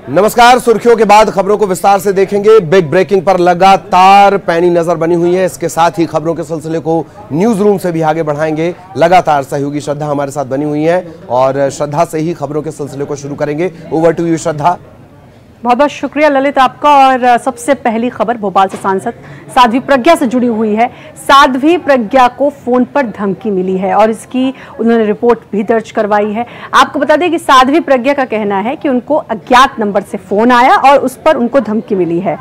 नमस्कार। सुर्खियों के बाद खबरों को विस्तार से देखेंगे। बिग ब्रेकिंग पर लगातार पैनी नजर बनी हुई है। इसके साथ ही खबरों के सिलसिले को न्यूज रूम से भी आगे बढ़ाएंगे। लगातार सहयोगी श्रद्धा हमारे साथ बनी हुई है और श्रद्धा से ही खबरों के सिलसिले को शुरू करेंगे। ओवर टू यू श्रद्धा। बहुत बहुत शुक्रिया ललित आपका। और सबसे पहली खबर भोपाल से सांसद साध्वी प्रज्ञा से जुड़ी हुई है। साध्वी प्रज्ञा को फोन पर धमकी मिली है और इसकी उन्होंने रिपोर्ट भी दर्ज करवाई है। आपको बता दें कि साध्वी प्रज्ञा का कहना है कि उनको अज्ञात नंबर से फोन आया और उस पर उनको धमकी मिली है।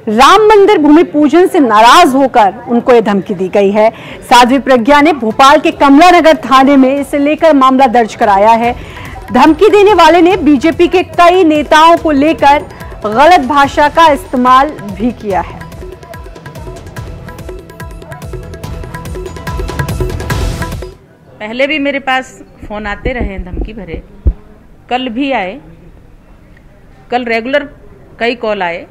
राम मंदिर भूमि पूजन से नाराज होकर उनको ये धमकी दी गई है। साध्वी प्रज्ञा ने भोपाल के कमला नगर थाने में इसे लेकर मामला दर्ज कराया है। धमकी देने वाले ने बीजेपी के कई नेताओं को लेकर गलत भाषा का इस्तेमाल भी किया है। पहले भी मेरे पास फोन आते रहे धमकी भरे, कल भी आए। कल रेगुलर कई कॉल आए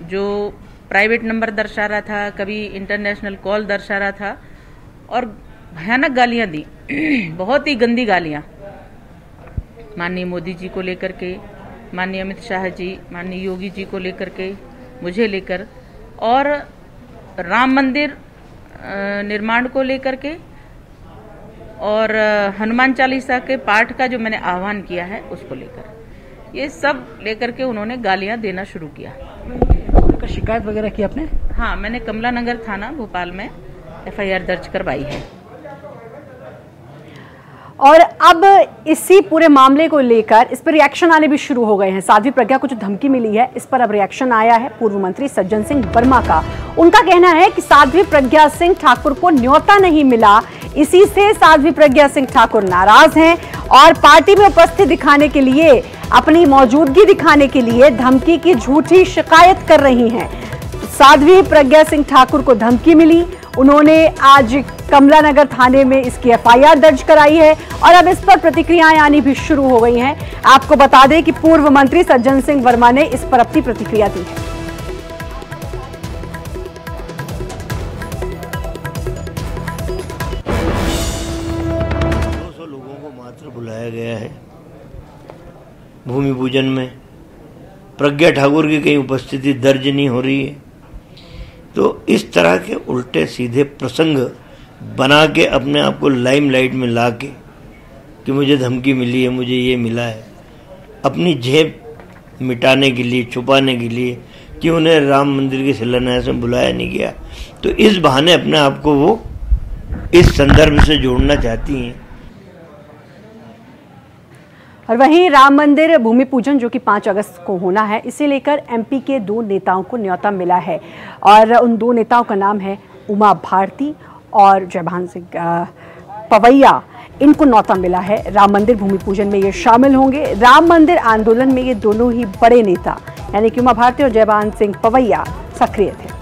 जो प्राइवेट नंबर दर्शा रहा था, कभी इंटरनेशनल कॉल दर्शा रहा था और भयानक गालियां दी। बहुत ही गंदी गालियां माननीय मोदी जी को लेकर के, माननीय अमित शाह जी, माननीय योगी जी को लेकर के, मुझे लेकर और राम मंदिर निर्माण को लेकर के और हनुमान चालीसा के पाठ का जो मैंने आह्वान किया है उसको लेकर, ये सब लेकर के उन्होंने गालियां देना शुरू किया। शिकायत वगैरह की आपने? हाँ, मैंने कमला नगर थाना भोपाल में FIR दर्ज करवाई है। और अब इसी पूरे मामले को लेकर इस पर रिएक्शन आने भी शुरू हो गए हैं। साध्वी प्रज्ञा को जो धमकी मिली है इस पर अब रिएक्शन आया है पूर्व मंत्री सज्जन सिंह वर्मा का। उनका कहना है कि साध्वी प्रज्ञा सिंह ठाकुर को न्योता नहीं मिला, इसी से साध्वी प्रज्ञा सिंह ठाकुर नाराज हैं और पार्टी में उपस्थित दिखाने के लिए, अपनी मौजूदगी दिखाने के लिए धमकी की झूठी शिकायत कर रही हैं। साध्वी प्रज्ञा सिंह ठाकुर को धमकी मिली, उन्होंने आज कमला नगर थाने में इसकी FIR दर्ज कराई है और अब इस पर प्रतिक्रियाएं आनी भी शुरू हो गई हैं। आपको बता दें कि पूर्व मंत्री सज्जन सिंह वर्मा ने इस पर अपनी प्रतिक्रिया दी है। 200 लोगों को मात्र बुलाया गया है भूमि पूजन में। प्रज्ञा ठाकुर की कहीं उपस्थिति दर्ज नहीं हो रही है। तो इस तरह के उल्टे सीधे प्रसंग बना के अपने आप को लाइमलाइट में ला के कि मुझे धमकी मिली है, मुझे ये मिला है, अपनी जेब मिटाने के लिए, छुपाने के लिए कि उन्हें राम मंदिर के शिलान्यास में बुलाया नहीं गया, तो इस बहाने अपने आप को वो इस संदर्भ से जोड़ना चाहती हैं। और वहीं राम मंदिर भूमि पूजन जो कि 5 अगस्त को होना है, इसे लेकर MP के 2 नेताओं को न्योता मिला है और उन 2 नेताओं का नाम है उमा भारती और जयभान सिंह पवैया। इनको न्योता मिला है। राम मंदिर भूमि पूजन में ये शामिल होंगे। राम मंदिर आंदोलन में ये दोनों ही बड़े नेता यानी कि उमा भारती और जयभान सिंह पवैया सक्रिय थे।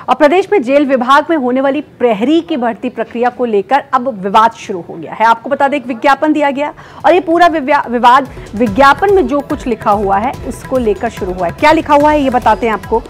और प्रदेश में जेल विभाग में होने वाली प्रहरी की भर्ती प्रक्रिया को लेकर अब विवाद शुरू हो गया है। आपको बता दें एक विज्ञापन दिया गया और ये पूरा विवाद विज्ञापन में जो कुछ लिखा हुआ है उसको लेकर शुरू हुआ है। क्या लिखा हुआ है ये बताते हैं आपको।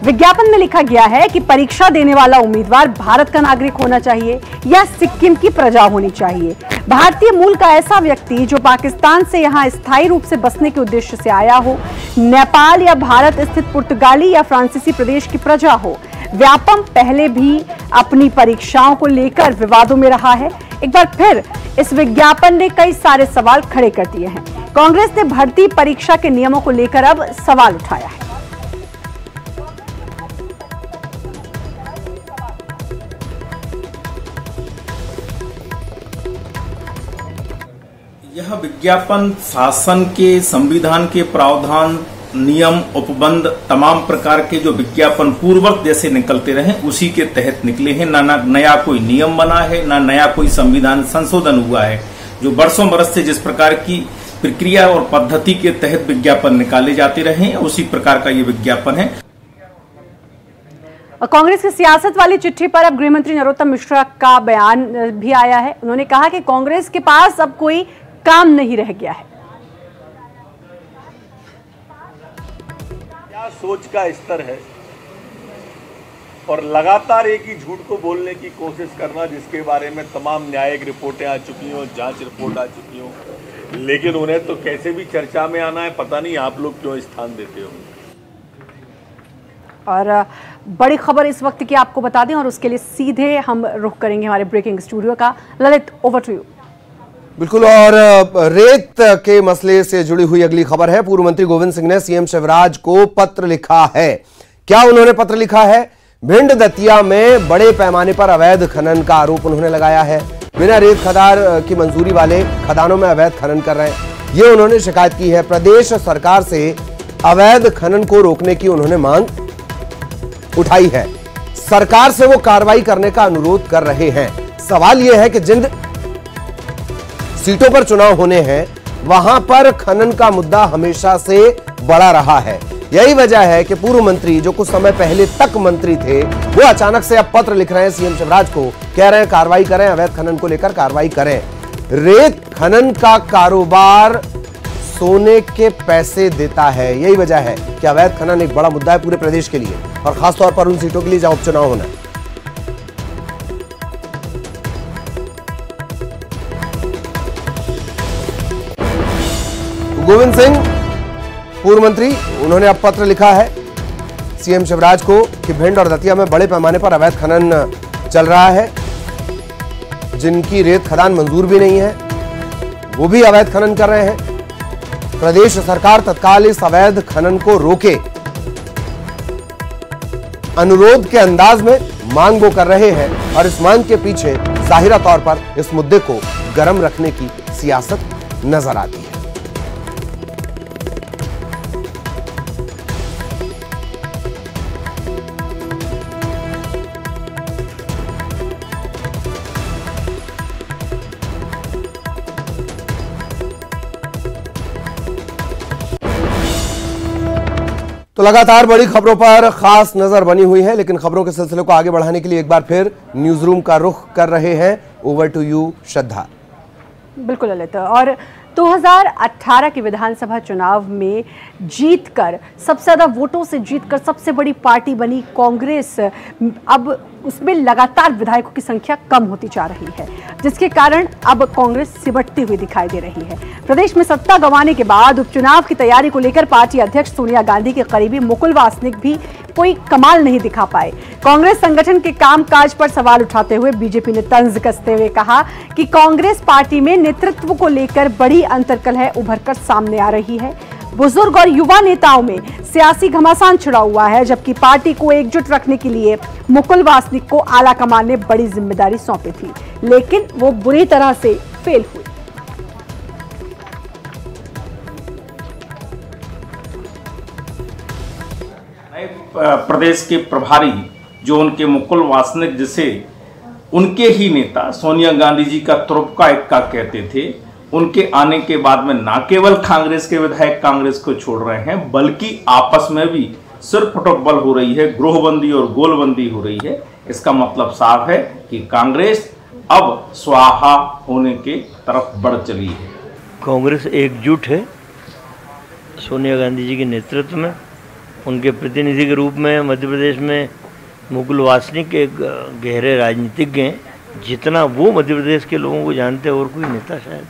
विज्ञापन में लिखा गया है कि परीक्षा देने वाला उम्मीदवार भारत का नागरिक होना चाहिए या सिक्किम की प्रजा होनी चाहिए। भारतीय मूल का ऐसा व्यक्ति जो पाकिस्तान से यहाँ स्थायी रूप से बसने के उद्देश्य से आया हो, नेपाल या भारत स्थित पुर्तगाली या फ्रांसीसी प्रदेश की प्रजा हो। व्यापम पहले भी अपनी परीक्षाओं को लेकर विवादों में रहा है। एक बार फिर इस विज्ञापन ने कई सारे सवाल खड़े कर दिए हैं। कांग्रेस ने भर्ती परीक्षा के नियमों को लेकर अब सवाल उठाया है। यह विज्ञापन शासन के, संविधान के प्रावधान, नियम, उपबंध, तमाम प्रकार के जो विज्ञापन पूर्ववत जैसे निकलते रहे उसी के तहत निकले हैं। ना नया कोई नियम बना है, ना नया कोई संविधान संशोधन हुआ है। जो बरसों बरस से जिस प्रकार की प्रक्रिया और पद्धति के तहत विज्ञापन निकाले जाते रहे उसी प्रकार का ये विज्ञापन है। और कांग्रेस की सियासत वाली चिट्ठी पर अब गृहमंत्री नरोत्तम मिश्रा का बयान भी आया है। उन्होंने कहा कि कांग्रेस के पास अब कोई काम नहीं रह गया है। क्या सोच का स्तर है और लगातार एक ही झूठ को बोलने की कोशिश करना, जिसके बारे में तमाम न्यायिक रिपोर्टें आ चुकी हों, जांच रिपोर्ट आ चुकी हों, लेकिन उन्हें तो कैसे भी चर्चा में आना है। पता नहीं आप लोग क्यों स्थान देते हो। और बड़ी खबर इस वक्त की आपको बता दें और उसके लिए सीधे हम रुख करेंगे हमारे ब्रेकिंग स्टूडियो का। Lalit, over to you. बिल्कुल, और रेत के मसले से जुड़ी हुई अगली खबर है। पूर्व मंत्री गोविंद सिंह ने सीएम शिवराज को पत्र लिखा है। क्या उन्होंने पत्र लिखा है? भिंड दतिया में बड़े पैमाने पर अवैध खनन का आरोप उन्होंने लगाया है। बिना रेत खदार की मंजूरी वाले खदानों में अवैध खनन कर रहे हैं, ये उन्होंने शिकायत की है। प्रदेश सरकार से अवैध खनन को रोकने की उन्होंने मांग उठाई है। सरकार से वो कार्रवाई करने का अनुरोध कर रहे हैं। सवाल यह है कि जिन सीटों पर चुनाव होने हैं वहां पर खनन का मुद्दा हमेशा से बड़ा रहा है। यही वजह है कि पूर्व मंत्री जो कुछ समय पहले तक मंत्री थे, वो अचानक से अब पत्र लिख रहे हैं सीएम शिवराज को, कह रहे हैं कार्रवाई करें, अवैध खनन को लेकर कार्रवाई करें। रेत खनन का कारोबार सोने के पैसे देता है। यही वजह है कि अवैध खनन एक बड़ा मुद्दा है पूरे प्रदेश के लिए और खासतौर पर उन सीटों के लिए जहां उपचुनाव होना है। गोविंद सिंह पूर्व मंत्री, उन्होंने अब पत्र लिखा है सीएम शिवराज को कि भिंड और दतिया में बड़े पैमाने पर अवैध खनन चल रहा है। जिनकी रेत खदान मंजूर भी नहीं है वो भी अवैध खनन कर रहे हैं। प्रदेश सरकार तत्काल इस अवैध खनन को रोके, अनुरोध के अंदाज में मांग वो कर रहे हैं और इस मांग के पीछे जाहिरा तौर पर इस मुद्दे को गर्म रखने की सियासत नजर आती है। तो लगातार बड़ी खबरों पर खास नजर बनी हुई है, लेकिन खबरों के सिलसिले को आगे बढ़ाने के लिए एक बार फिर न्यूज रूम का रुख कर रहे हैं। ओवर टू यू श्रद्धा। बिल्कुल ललित, और 2018 के विधानसभा चुनाव में जीतकर सबसे ज्यादा वोटों से जीतकर सबसे बड़ी पार्टी बनी कांग्रेस, अब उसमें लगातार विधायकों की संख्या कम होती जा रही है, जिसके कारण अब कांग्रेस सिमटती हुई दिखाई दे रही है। प्रदेश में सत्ता गंवाने के बाद उपचुनाव की तैयारी को लेकर पार्टी अध्यक्ष सोनिया गांधी के करीबी मुकुल वासनिक भी कोई कमाल नहीं दिखा पाए। कांग्रेस संगठन के कामकाज पर सवाल उठाते हुए बीजेपी ने तंज कसते हुए कहा कि कांग्रेस पार्टी में नेतृत्व को लेकर बड़ी अंतर्कलह उभरकर सामने आ रही है। बुजुर्ग और युवा नेताओं में सियासी घमासान छिड़ा हुआ है, जबकि पार्टी को एकजुट रखने के लिए मुकुल वासनिक को आला कमान ने बड़ी जिम्मेदारी सौंपी थी, लेकिन वो बुरी तरह से फेल हुई। प्रदेश के प्रभारी जो उनके मुकुल वासनिक, जिसे उनके ही नेता सोनिया गांधी जी का तुरुपका इक्का कहते थे, उनके आने के बाद में न केवल कांग्रेस के विधायक कांग्रेस को छोड़ रहे हैं, बल्कि आपस में भी सिर फुटबॉल हो रही है, ग्रोहबंदी और गोलबंदी हो रही है। इसका मतलब साफ है कि कांग्रेस अब स्वाहा होने के तरफ बढ़ चली है। कांग्रेस एकजुट है सोनिया गांधी जी के नेतृत्व में। उनके प्रतिनिधि के रूप में मध्य प्रदेश में मुकुल वासनिक एक गहरे राजनीतिज्ञ हैं। जितना वो मध्य प्रदेश के लोगों को जानते हैं और कोई नेता शायद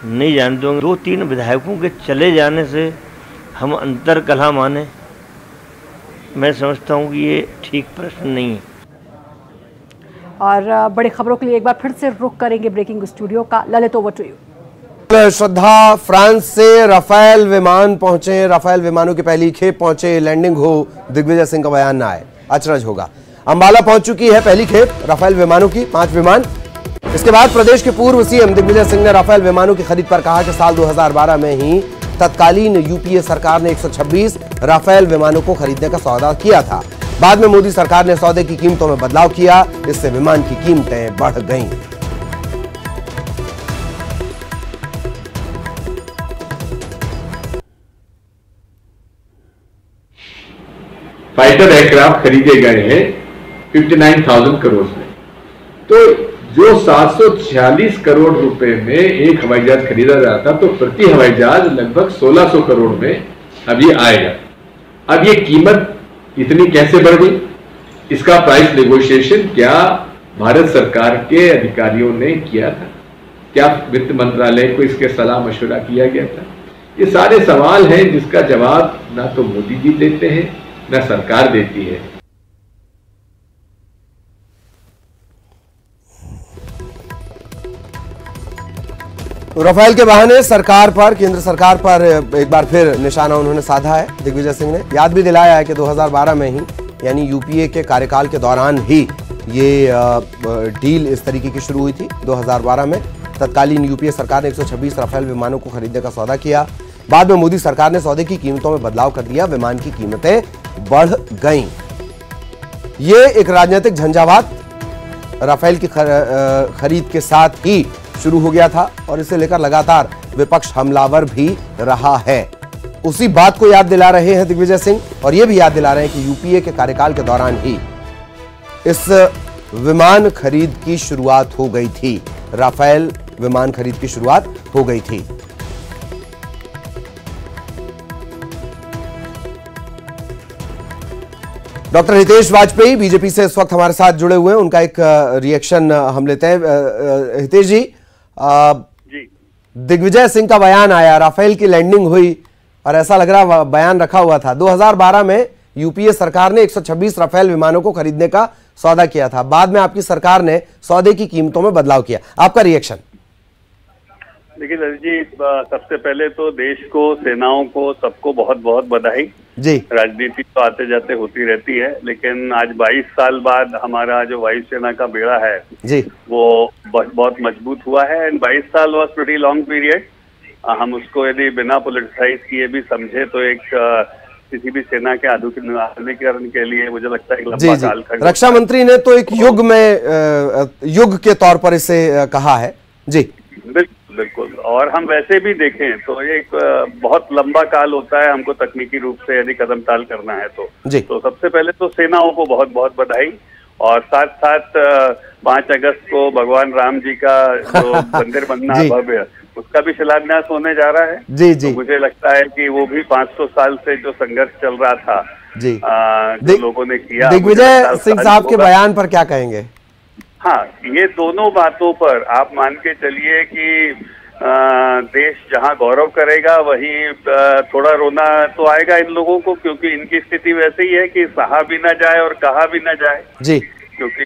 नहीं जानते होंगे। 2-3 विधायकों के चले जाने से हम अंतर्कलह माने, मैं समझता हूँ कि ये ठीक प्रश्न नहीं है। और बड़ी खबरों के लिए एक बार फिर से रुख करेंगे ब्रेकिंग स्टूडियो का। Lalit, over to you. Shraddha, France से राफेल विमान पहुंचे, राफेल विमानों की पहली खेप पहुंचे, लैंडिंग हो, दिग्विजय सिंह का बयान ना आए, अचरज होगा। अंबाला पहुंच चुकी है पहली खेप राफेल विमानों की, 5 विमान। इसके बाद प्रदेश के पूर्व सीएम दिग्विजय सिंह ने राफेल विमानों की खरीद पर कहा कि साल 2012 में ही तत्कालीन यूपीए सरकार ने 126 राफेल विमानों को खरीदने का सौदा किया था। बाद में मोदी सरकार ने सौदे की कीमतों में बदलाव किया, इससे विमान की कीमतें बढ़ गईं। फाइटर एयरक्राफ्ट खरीदे गए हैं 59,000 करोड़ में। तो जो 746 करोड़ रुपए में एक हवाई जहाज खरीदा जाता, तो प्रति हवाई जहाज लगभग 1600 करोड़ में अब ये आएगा। अब ये कीमत इतनी कैसे बढ़ गई? इसका प्राइस नेगोशिएशन क्या भारत सरकार के अधिकारियों ने किया था? क्या वित्त मंत्रालय को इसके सलाह मशवरा किया गया था? ये सारे सवाल हैं जिसका जवाब ना तो मोदी जी देते हैं ना सरकार देती है। राफेल के बहाने सरकार पर, केंद्र सरकार पर एक बार फिर निशाना उन्होंने साधा है दिग्विजय सिंह ने। याद भी दिलाया है कि 2012 में ही, यानी यूपीए के कार्यकाल के दौरान ही ये डील इस तरीके की शुरू हुई थी। 2012 में तत्कालीन यूपीए सरकार ने 126 राफेल विमानों को खरीदने का सौदा किया। बाद में मोदी सरकार ने सौदे की कीमतों में बदलाव कर दिया, विमान की कीमतें बढ़ गईं। ये एक राजनीतिक झंझावात राफेल की खरीद के साथ ही शुरू हो गया था और इसे लेकर लगातार विपक्ष हमलावर भी रहा है। उसी बात को याद दिला रहे हैं दिग्विजय सिंह, और यह भी याद दिला रहे हैं कि यूपीए के कार्यकाल के दौरान ही इस विमान खरीद की शुरुआत हो गई थी। राफेल विमान खरीद की शुरुआत हो गई थी। डॉक्टर हितेश वाजपेयी बीजेपी से इस वक्त हमारे साथ जुड़े हुए हैं, उनका एक रिएक्शन हम लेते हैं। हितेश जी, दिग्विजय सिंह का बयान आया, राफेल की लैंडिंग हुई और ऐसा लग रहा बयान रखा हुआ था। 2012 में यूपीए सरकार ने 126 राफेल विमानों को खरीदने का सौदा किया था। बाद में आपकी सरकार ने सौदे की कीमतों में बदलाव किया। आपका रिएक्शन? देखिए ललित जी, सबसे पहले तो देश को, सेनाओं को, सबको बहुत बहुत बधाई जी। राजनीति तो आते जाते होती रहती है, लेकिन आज 22 साल बाद हमारा जो वायुसेना का बेड़ा है जी, वो बहुत मजबूत हुआ है। एंड 22 साल वॉज प्रीटी लॉन्ग पीरियड। हम उसको यदि बिना पोलिटिसाइज किए भी समझे तो एक किसी भी सेना के आधुनिकीकरण के लिए मुझे लगता है एक लंबा कालखंड। रक्षा मंत्री ने तो एक युग के तौर पर इसे कहा है। जी बिल्कुल। और हम वैसे भी देखें तो एक बहुत लंबा काल होता है हमको तकनीकी रूप से यदि कदम ताल करना है तो सबसे पहले तो सेनाओं को बहुत बहुत बधाई। और साथ साथ 5 अगस्त को भगवान राम जी का जो मंदिर बनना भव्य, उसका भी शिलान्यास होने जा रहा है। जी जी। तो मुझे लगता है कि वो भी 500 साल से जो संघर्ष चल रहा था जी, जो लोगों ने किया। दिग्विजय सिंह साहब के बयान पर क्या कहेंगे? हाँ, ये दोनों बातों पर आप मान के चलिए कि देश जहां गौरव करेगा वहीं थोड़ा रोना तो आएगा इन लोगों को, क्योंकि इनकी स्थिति वैसे ही है कि सहा भी ना जाए और कहा भी ना जाए जी, क्योंकि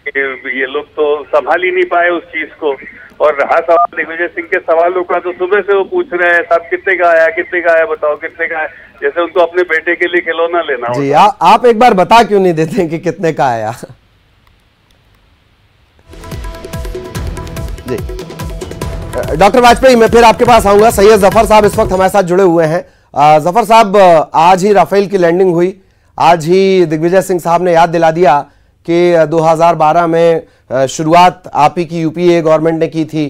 ये लोग तो संभाल ही नहीं पाए उस चीज को। और रहा सवाल दिग्विजय सिंह के सवालों का, तो सुबह से वो पूछ रहे हैं साहब कितने का आया, कितने का आया, बताओ कितने का आया, जैसे उनको अपने बेटे के लिए खिलौना लेना जी। आप एक बार बता क्यों नहीं देते कि कितने का आया? जी, डॉक्टर वाजपेयी, मैं फिर आपके पास आऊंगा। सैयद जफर साहब इस वक्त हमारे साथ जुड़े हुए हैं। जफर साहब, आज ही राफेल की लैंडिंग हुई, आज ही दिग्विजय सिंह साहब ने याद दिला दिया कि 2012 में शुरुआत आप ही की यूपीए गवर्नमेंट ने की थी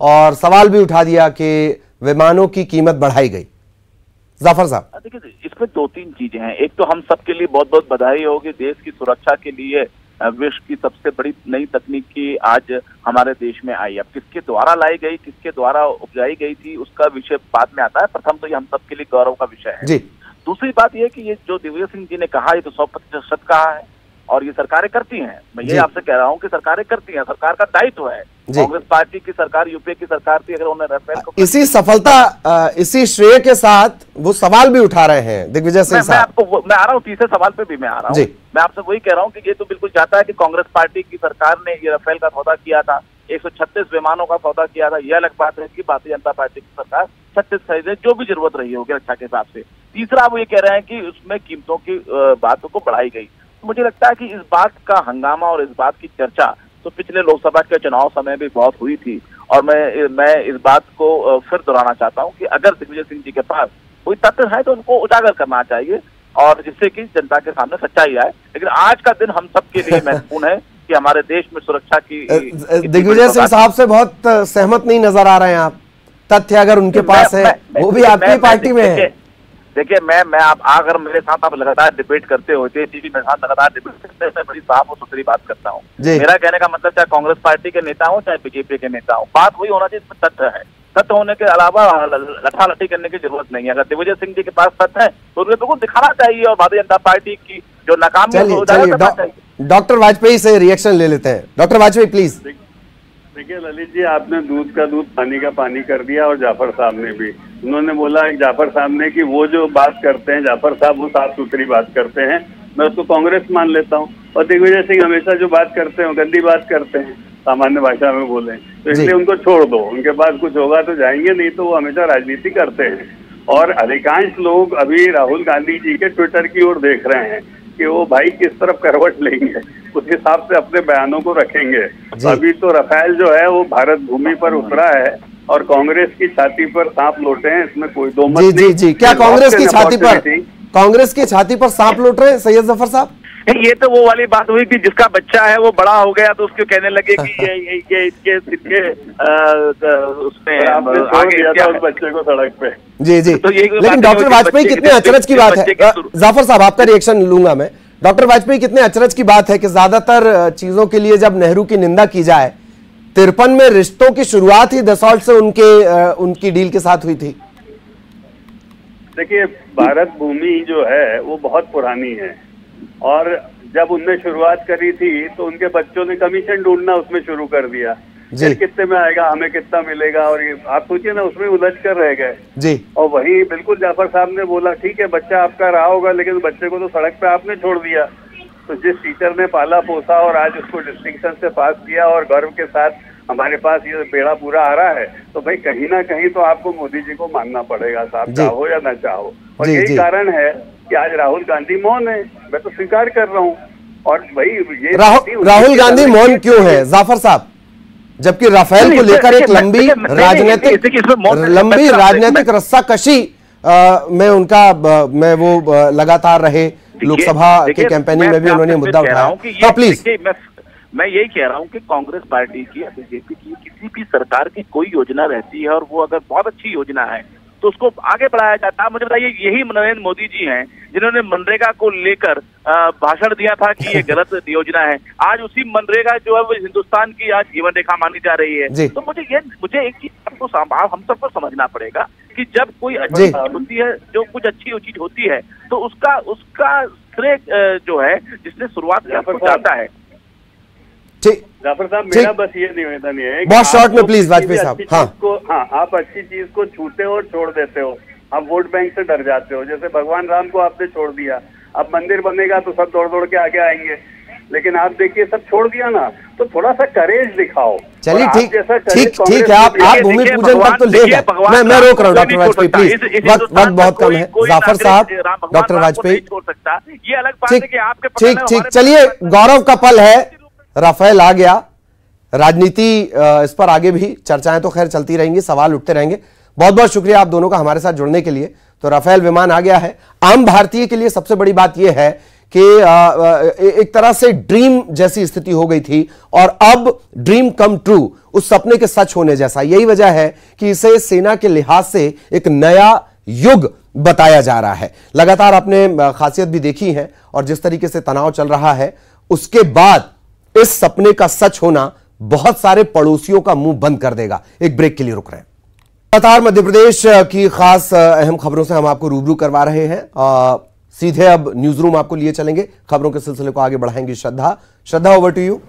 और सवाल भी उठा दिया कि विमानों की कीमत बढ़ाई गई। जफर साहब, देखिए इसमें 2-3 चीजें हैं। एक तो हम सबके लिए बहुत बहुत बधाई होगी, देश की सुरक्षा के लिए विश्व की सबसे बड़ी नई तकनीक की आज हमारे देश में आई। अब किसके द्वारा लाई गई, किसके द्वारा उपजाई गई थी, उसका विषय बाद में आता है। प्रथम तो ये हम सबके लिए गौरव का विषय है जी। दूसरी बात यह कि ये जो दिग्विजय सिंह जी ने कहा, ये तो 100% कहा है और ये सरकारें करती हैं। मैं ये आपसे कह रहा हूँ कि सरकारें करती हैं, सरकार का दायित्व है। कांग्रेस पार्टी की सरकार, यूपीए की सरकार थी, अगर उन्होंने राफेल को इसी सफलता, इसी श्रेय के साथ वो सवाल भी उठा रहे हैं दिग्विजय सिंह साहब। मैं आ रहा हूँ, तीसरे सवाल पे भी मैं आ रहा हूँ। मैं आपसे वही कह रहा हूँ कि ये तो बिल्कुल चाहता है कि कांग्रेस पार्टी की सरकार ने ये राफेल का सौदा किया था, 136 विमानों का सौदा किया था। यह अलग बात है कि भारतीय जनता पार्टी की सरकार 36 खरीदे, जो भी जरूरत रही होगी रक्षा के हिसाब से। तीसरा वो ये कह रहे हैं कि उसमें कीमतों की बातों को बढ़ाई गई। मुझे लगता है कि इस बात का हंगामा और इस बात की चर्चा तो पिछले लोकसभा के चुनाव समय भी बहुत हुई थी। और मैं इस बात को फिर दोहराना चाहता हूं कि अगर दिग्विजय सिंह जी के पास कोई तथ्य है तो उनको उजागर करना चाहिए और जिससे कि जनता के सामने सच्चाई आए। लेकिन आज का दिन हम सबके लिए महत्वपूर्ण है कि हमारे देश में सुरक्षा की। दिग्विजय सिंह साहब से बहुत सहमत नहीं नजर आ रहे हैं आप। तथ्य अगर उनके पास है, वो भी आपकी पार्टी में है। देखिए मैं आप अगर मेरे साथ आप लगातार डिबेट करते होते, टीवी मेरे साथ लगातार डिबेट करते हैं, मैं बड़ी साफ और सुथरी बात करता हूँ। मेरा कहने का मतलब चाहे कांग्रेस पार्टी के नेता हो चाहे बीजेपी के नेता हो, बात वही होना चाहिए इसमें तथ्य है। तथ्य होने के अलावा लठालठी करने की जरूरत नहीं है। अगर दिग्विजय सिंह जी के पास तथ्य है तो उन्हें बिल्कुल दिखाना चाहिए और भारतीय जनता पार्टी की जो नाकामी है। डॉक्टर वाजपेयी से रिएक्शन ले लेते हैं। Doctor Vajpayee please. देखिए ललित जी, आपने दूध का दूध पानी का पानी कर दिया और जाफर साहब ने भी, उन्होंने बोला जाफर साहब ने कि वो जो बात करते हैं जाफर साहब वो साफ सुथरी बात करते हैं, मैं उसको कांग्रेस मान लेता हूँ। और दिग्विजय सिंह हमेशा जो बात करते हैं गंदी बात करते हैं, सामान्य भाषा में बोले, तो इसलिए उनको छोड़ दो। उनके पास कुछ होगा तो जाएंगे, नहीं तो वो हमेशा राजनीति करते हैं। और अधिकांश लोग अभी राहुल गांधी जी के ट्विटर की ओर देख रहे हैं कि वो भाई किस तरफ करवट लेंगे, उस हिसाब से अपने बयानों को रखेंगे। अभी तो रफेल जो है वो भारत भूमि पर उतरा है और कांग्रेस की छाती पर सांप लोटे हैं, इसमें कोई दो मत नहीं। जी, क्या कांग्रेस की छाती पर सांप लोट रहे हैं सैयद जफर साहब? ये तो वो वाली बात हुई कि जिसका बच्चा है वो बड़ा हो गया तो उसको कहने लगे कि ये उसने उस बच्चे को सड़क पे। जी तो लेकिन डॉक्टर वाजपेयी कितने अचरज की बात है, जाफर साहब आपका रिएक्शन लूंगा मैं। डॉक्टर वाजपेयी कितने अचरज की बात है कि ज्यादातर चीजों के लिए जब नेहरू की निंदा की जाए, 53 में रिश्तों की शुरुआत ही दसॉल्ट से उनकी डील के साथ हुई थी। देखिए भारत भूमि जो है वो बहुत पुरानी है और जब उनने शुरुआत करी थी तो उनके बच्चों ने कमीशन ढूंढना उसमें शुरू कर दिया, कितने में आएगा, हमें कितना मिलेगा, और ये आप सोचिए ना उसमें उलझ कर रह गए जी। और वही बिल्कुल जाफर साहब ने बोला ठीक है बच्चा आपका रहा होगा लेकिन बच्चे को तो सड़क पे आपने छोड़ दिया। तो जिस टीचर ने पाला पोसा और आज उसको डिस्टिंक्शन से पास किया और गर्व के साथ हमारे पास ये बेड़ा पूरा आ रहा है, तो भाई कहीं ना कहीं तो आपको मोदी जी को मानना पड़ेगा, साहब चाहो या ना चाहो। और यही कारण है कि आज राहुल गांधी मौन है, मैं तो स्वीकार कर रहा हूँ। और भाई ये राहुल गांधी मौन क्यों है जाफर साहब, जबकि राफेल को लेकर एक लंबी राजनीतिक रस्साकशी में वो लगातार रहे, लोकसभा के कैंपेनिंग में भी उन्होंने मुद्दा उठाया। प्लीज मैं यही कह रहा हूँ कि कांग्रेस पार्टी की या बीजेपी की किसी भी सरकार की कोई योजना रहती है और वो अगर बहुत अच्छी योजना है तो उसको आगे बढ़ाया जाता है। मुझे बताइए यही नरेंद्र मोदी जी हैं जिन्होंने मनरेगा को लेकर भाषण दिया था कि ये गलत योजना है। आज उसी मनरेगा जो है वो हिंदुस्तान की आज जीवन रेखा मानी जा रही है। तो मुझे एक चीज हम सबको समझना पड़ेगा कि जब कोई अच्छी चीज होती है, जो कुछ अच्छी चीज होती है तो उसका श्रेय जो है जिसने शुरुआत किया जाता है। जाफर साहब मेरा बस ये निवेदन है बहुत शॉर्ट में प्लीज वाजपेयी साहब। हाँ आप अच्छी चीज को छूते हो और छोड़ देते हो, आप वोट बैंक से डर जाते हो। जैसे भगवान राम को आपने छोड़ दिया, अब मंदिर बनेगा तो सब दौड़ दौड़ के आगे आएंगे, लेकिन आप देखिए सब छोड़ दिया ना, तो थोड़ा सा करेज दिखाओ। चलिए ठीक है, आप भूमि पूजन तक तो ले गए, मैं रोक रहा हूँ डॉक्टर वाजपेयी प्लीज, वक्त बहुत कम है। जाफर साहब, डॉक्टर वाजपेयी ठीक, चलिए गौरव का पल है, राफेल आ गया, राजनीति इस पर आगे भी चर्चाएं तो खैर चलती रहेंगी, सवाल उठते रहेंगे। बहुत बहुत शुक्रिया आप दोनों का हमारे साथ जुड़ने के लिए। तो राफेल विमान आ गया है। आम भारतीय के लिए सबसे बड़ी बात यह है कि एक तरह से ड्रीम जैसी स्थिति हो गई थी और अब ड्रीम कम ट्रू, उस सपने के सच होने जैसा। यही वजह है कि इसे सेना के लिहाज से एक नया युग बताया जा रहा है। लगातार आपने खासियत भी देखी है और जिस तरीके से तनाव चल रहा है, उसके बाद इस सपने का सच होना बहुत सारे पड़ोसियों का मुंह बंद कर देगा। एक ब्रेक के लिए रुक रहे हैं। लगातार मध्य प्रदेश की खास अहम खबरों से हम आपको रूबरू करवा रहे हैं। सीधे अब न्यूज रूम आपको लिए चलेंगे, खबरों के सिलसिले को आगे बढ़ाएंगे श्रद्धा, ओवर टू यू।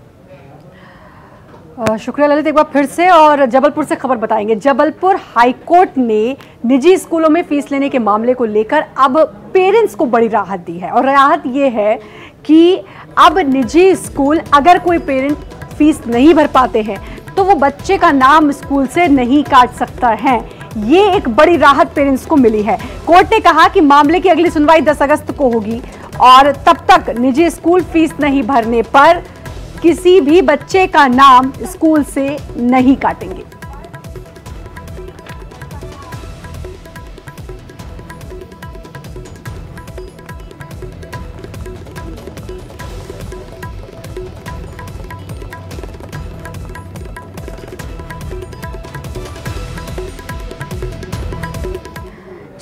शुक्रिया ललित, एक बार फिर से और जबलपुर से खबर बताएंगे। जबलपुर हाईकोर्ट ने निजी स्कूलों में फीस लेने के मामले को लेकर अब पेरेंट्स को बड़ी राहत दी है और राहत ये है कि अब निजी स्कूल अगर कोई पेरेंट फीस नहीं भर पाते हैं तो वो बच्चे का नाम स्कूल से नहीं काट सकता है। ये एक बड़ी राहत पेरेंट्स को मिली है। कोर्ट ने कहा कि मामले की अगली सुनवाई 10 अगस्त को होगी और तब तक निजी स्कूल फीस नहीं भरने पर किसी भी बच्चे का नाम स्कूल से नहीं काटेंगे।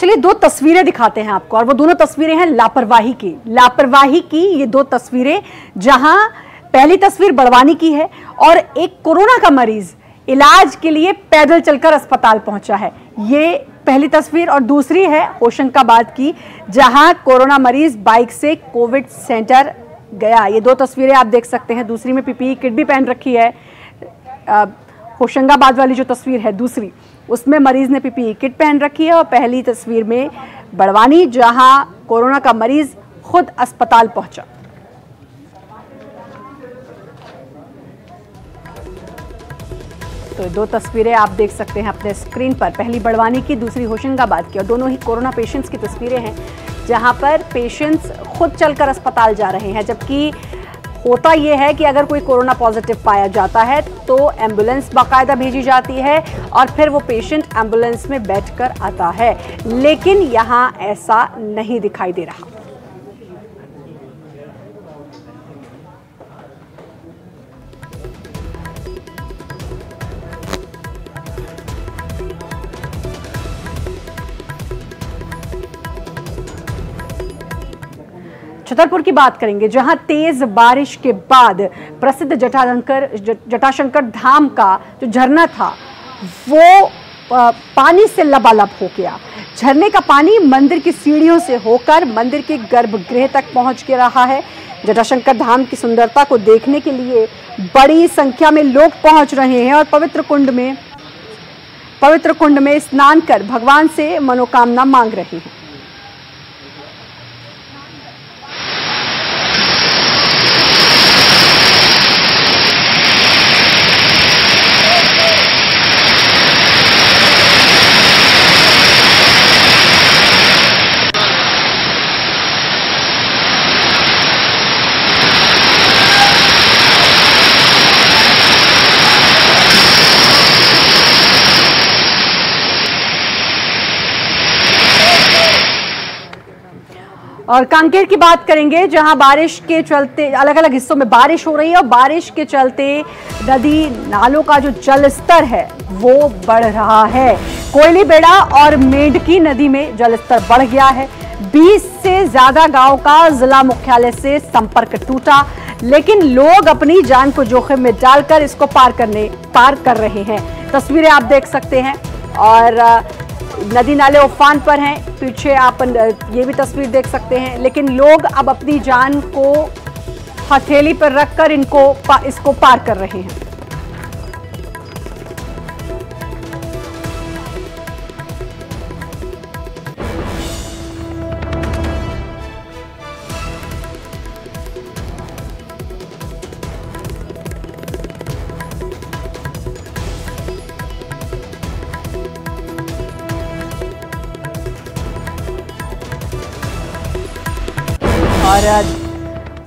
चलिए दो तस्वीरें दिखाते हैं आपको, और वो दोनों तस्वीरें हैं लापरवाही की ये दो तस्वीरें, जहां पहली तस्वीर बड़वानी की है और एक कोरोना का मरीज इलाज के लिए पैदल चलकर अस्पताल पहुंचा है, ये पहली तस्वीर। और दूसरी है होशंगाबाद की, जहां कोरोना मरीज बाइक से कोविड सेंटर गया। ये दो तस्वीरें आप देख सकते हैं। दूसरी में पीपीई किट भी पहन रखी है। होशंगाबाद वाली जो तस्वीर है दूसरी, उसमें मरीज ने पीपीई किट पहन रखी है, और पहली तस्वीर में बड़वानी, जहां कोरोना का मरीज खुद अस्पताल पहुंचा। तो दो तस्वीरें आप देख सकते हैं अपने स्क्रीन पर, पहली बड़वानी की, दूसरी होशंगाबाद की, और दोनों ही कोरोना पेशेंट्स की तस्वीरें हैं, जहां पर पेशेंट्स खुद चलकर अस्पताल जा रहे हैं। जबकि होता यह है कि अगर कोई कोरोना पॉजिटिव पाया जाता है तो एम्बुलेंस बाकायदा भेजी जाती है और फिर वो पेशेंट एम्बुलेंस में बैठकर आता है, लेकिन यहाँ ऐसा नहीं दिखाई दे रहा। छतरपुर की बात करेंगे, जहां तेज बारिश के बाद प्रसिद्ध जटाशंकर धाम का जो झरना था वो पानी से लबालब हो गया। झरने का पानी मंदिर की सीढ़ियों से होकर मंदिर के गर्भगृह तक पहुंच के रहा है। जटाशंकर धाम की सुंदरता को देखने के लिए बड़ी संख्या में लोग पहुंच रहे हैं और पवित्र कुंड में स्नान कर भगवान से मनोकामना मांग रहे हैं। और कांकेर की बात करेंगे, जहां बारिश के चलते अलग अलग हिस्सों में बारिश हो रही है और बारिश के चलते नदी नालों का जो जल स्तर है वो बढ़ रहा है। कोयली बेड़ा और मेंढकी नदी में जल स्तर बढ़ गया है। 20 से ज्यादा गांव का जिला मुख्यालय से संपर्क टूटा, लेकिन लोग अपनी जान को जोखिम में डालकर इसको पार कर रहे हैं। तस्वीरें आप देख सकते हैं और नदी नाले उफान पर हैं। पीछे आप ये भी तस्वीर देख सकते हैं, लेकिन लोग अब अपनी जान को हथेली पर रखकर इसको पार कर रहे हैं। और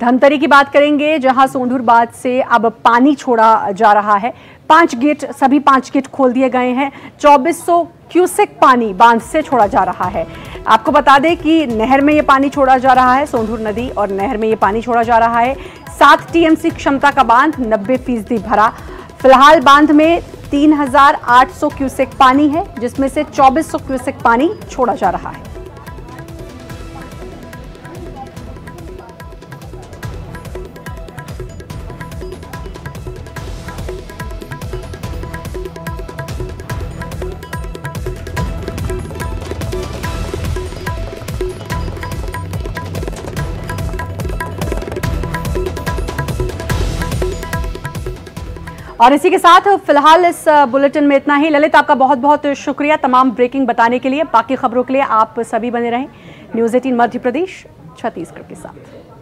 धमतरी की बात करेंगे, जहां सोंढूर बांध से अब पानी छोड़ा जा रहा है। सभी 5 गेट खोल दिए गए हैं। 2400 क्यूसेक पानी बांध से छोड़ा जा रहा है। आपको बता दें कि नहर में ये पानी छोड़ा जा रहा है, सोंढूर नदी और नहर में ये पानी छोड़ा जा रहा है। 7 टीएमसी क्षमता का बांध 90% भरा। फिलहाल बांध में 3800 क्यूसेक पानी है, जिसमें से 2400 क्यूसेक पानी छोड़ा जा रहा है। और इसी के साथ फिलहाल इस बुलेटिन में इतना ही। ललित, आपका बहुत बहुत शुक्रिया तमाम ब्रेकिंग बताने के लिए। बाकी खबरों के लिए आप सभी बने रहें न्यूज़ 18 मध्य प्रदेश छत्तीसगढ़ के साथ।